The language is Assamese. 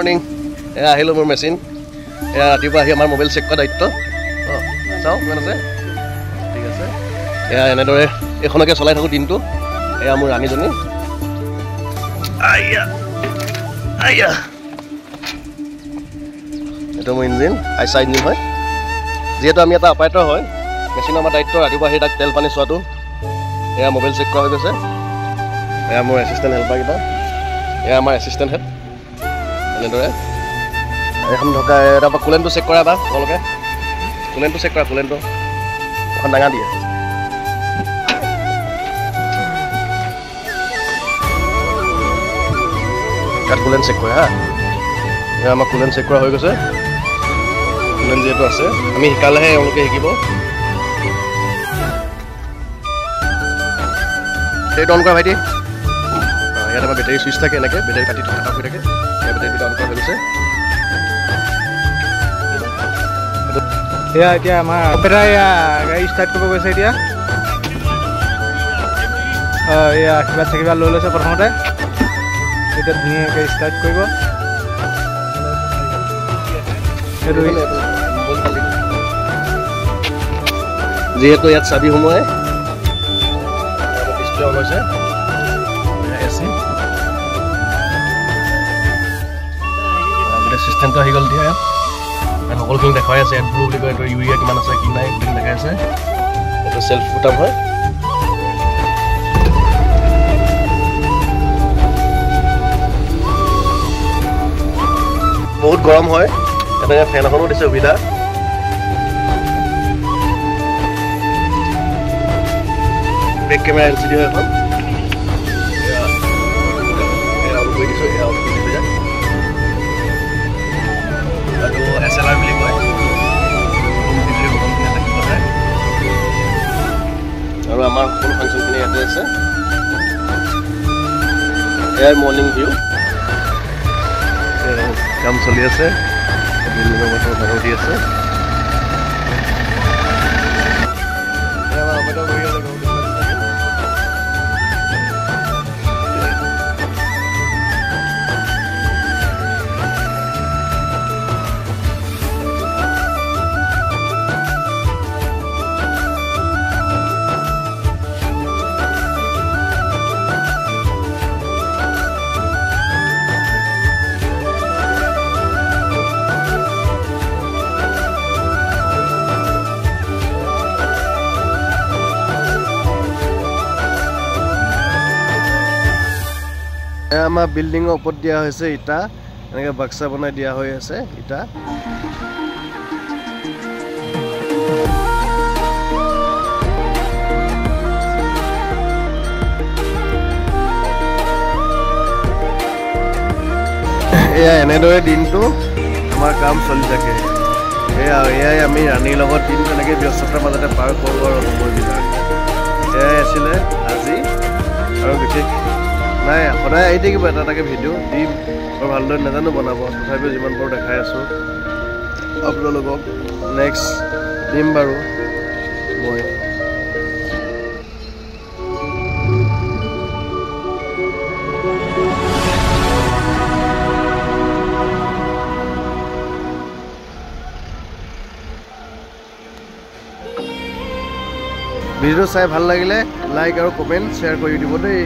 মৰ্নিং এয়া আহিলোঁ মোৰ মেচিন এয়া ৰাতিপুৱা আহি আমাৰ মোবাইল চেক কৰা দায়িত্ব চাওঁ কিমান আছে ঠিক আছে এয়া এনেদৰে এইখনকে চলাই থাকোঁ দিনটো এয়া মোৰ ৰাণীজনী এইটো মোৰ ইঞ্জিন আইচা ইঞ্জিন হয় যিহেতু আমি এটা অপাৰেটৰ হয় মেচিনৰ আমাৰ দায়িত্ব ৰাতিপুৱা আহি তাক তেল পানী চোৱাটো এয়া মোবাইল চেক কৰা হৈ গৈছে এয়া মোৰ এছিষ্টেণ্ট হেল্পাৰকেইটা এয়া আমাৰ এছিষ্টেণ্ট হেড এনেদৰে এখন থকা তাৰপৰা কুলেনটো চেক কৰা বা তোমালোকে কুলেনটো চেক কৰা কুলেনটো এখন ডাঙা দিয়ে তাত কুলেন চেক কৰা হা এয়া আমাৰ কুলেন চেক কৰা হৈ গৈছে কুলেন যিহেতু আছে আমি শিকালেহে এওঁলোকে শিকিব বেটেৰীটো অন কৰা ভাইটি ইয়াত আমাৰ বেটেৰী চুইচ থাকে এনেকৈ বেটেৰী কাটি থকা হৈ থাকে ইয়াৰ বেটেৰীটো অন কৰা হৈ গৈছে এয়া এতিয়া আমাৰ অপাৰেটৰ এয়া গাড়ী ষ্টাৰ্ট কৰিব গৈছে এতিয়া এয়া কিবা লৈ লৈছে প্ৰথমতে এতিয়া ধুনীয়াকৈ ষ্টাৰ্ট কৰিব যিহেতু ইয়াত চাবি সোমোৱাই ডিছপ্লে অন হৈছে এচি গোটেই চিষ্টেমটো আহি গ'ল এতিয়া ইয়াত সকলোখিনি দেখাই আছে ইয়াত ব্লু বুলি কয় এইটো ইউৰিয়া কিমান আছে কি নাই গোটেইখিনি দেখাই আছে এইটো চেল্ফ বুটাম হয় বহুত গৰম হয় এটা ফেন এখনো দিছে সুবিধা বেক কেমেৰা LCD হয় এখন আৰু SLR বুলি কয় আৰু আমাৰ সকলো ফাংচনখিনি ইয়াতে আছে এয়াৰ মৰ্ণিং ভিউ কাম চলি আছে বিল্ডিঙৰ মটৰ ভাড়া দি আছে আমাৰ বিল্ডিঙৰ ওপৰত দিয়া হৈছে ইটা এনেকৈ বাক্সা বনাই দিয়া হৈ আছে ইটা এয়া এনেদৰে দিনটো আমাৰ কাম চলি থাকে এয়াই আমি ৰাণীৰ লগত দিন তেনেকৈ ব্যস্ততাৰ মাজতে পাৰ কৰোঁ আৰু সময়বিলাক এয়াই আছিলে আজি আৰু বিশেষ নাই সদায় আহি থাকিব এটা এটাকৈ ভিডিঅ' দিম বৰ ভালদৰে নাজানো বনাব তথাপিও যিমান পাৰোঁ দেখাই আছোঁ আপোনালোকক নেক্সট দিম বাৰু মই ভিডিঅ' চাই ভাল লাগিলে লাইক আৰু কমেণ্ট শ্বেয়াৰ কৰি দিব দেই।